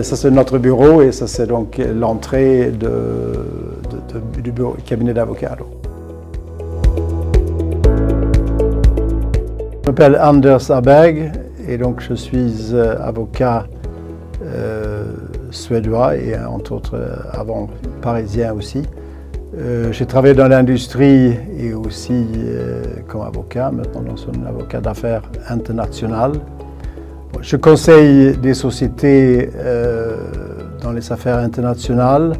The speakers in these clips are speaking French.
Ça c'est notre bureau et ça c'est donc l'entrée du cabinet d'avocat. Je m'appelle Anders Aberg et donc je suis avocat suédois et entre autres avant parisien aussi. J'ai travaillé dans l'industrie et aussi comme avocat, maintenant je suis un avocat d'affaires international. Je conseille des sociétés dans les affaires internationales,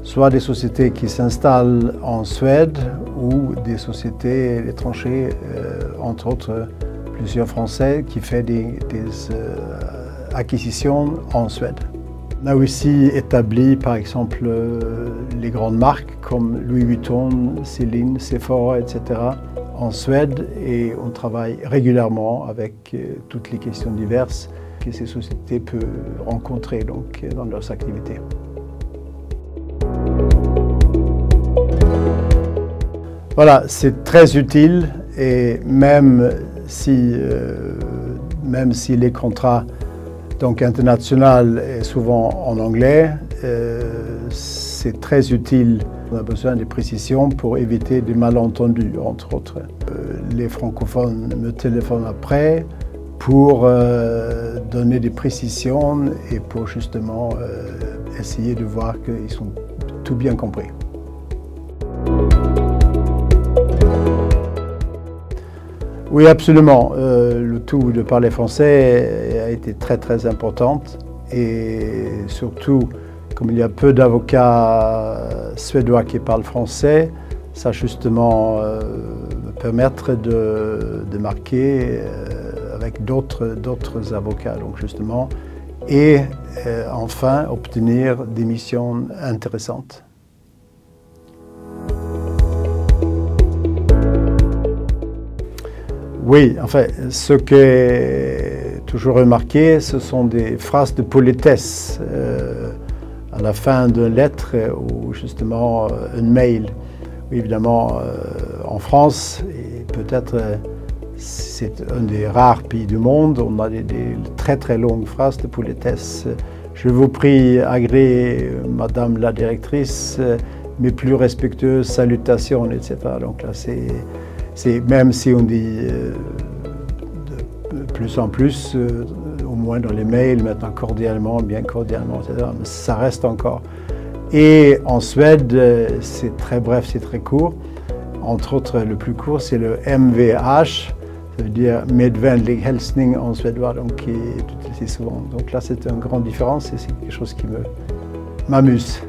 soit des sociétés qui s'installent en Suède ou des sociétés étrangères, entre autres plusieurs Français qui font des acquisitions en Suède. On a aussi établi par exemple les grandes marques comme Louis Vuitton, Celine, Sephora, etc. en Suède et on travaille régulièrement avec toutes les questions diverses que ces sociétés peuvent rencontrer donc, dans leurs activités. Voilà, c'est très utile et même si les contrats donc, internationaux sont souvent en anglais, c'est très utile. On a besoin de précisions pour éviter des malentendus, entre autres. Les francophones me téléphonent après pour donner des précisions et pour justement essayer de voir qu'ils sont tout bien compris. Oui, absolument. Le tout de parler français a été très important et surtout, comme il y a peu d'avocats suédois qui parlent français, ça justement me permettre de marquer avec d'autres avocats, donc justement, et enfin obtenir des missions intéressantes. Oui, enfin, ce que j'ai toujours remarqué, ce sont des phrases de politesse à la fin d'une lettre ou justement un mail. Évidemment, en France, et peut-être c'est un des rares pays du monde, on a des très longues phrases de politesse. Je vous prie, agréez, Madame la directrice, mes plus respectueuses salutations, etc. Donc là, même si on dit de plus en plus, au moins dans les mails, maintenant cordialement, bien cordialement, etc., mais ça reste encore. Et en Suède, c'est très bref, c'est très court. Entre autres, le plus court, c'est le MVH, ça veut dire Med vänlig hälsning en suédois, donc qui est utilisé souvent. Donc là, c'est une grande différence et c'est quelque chose qui m'amuse.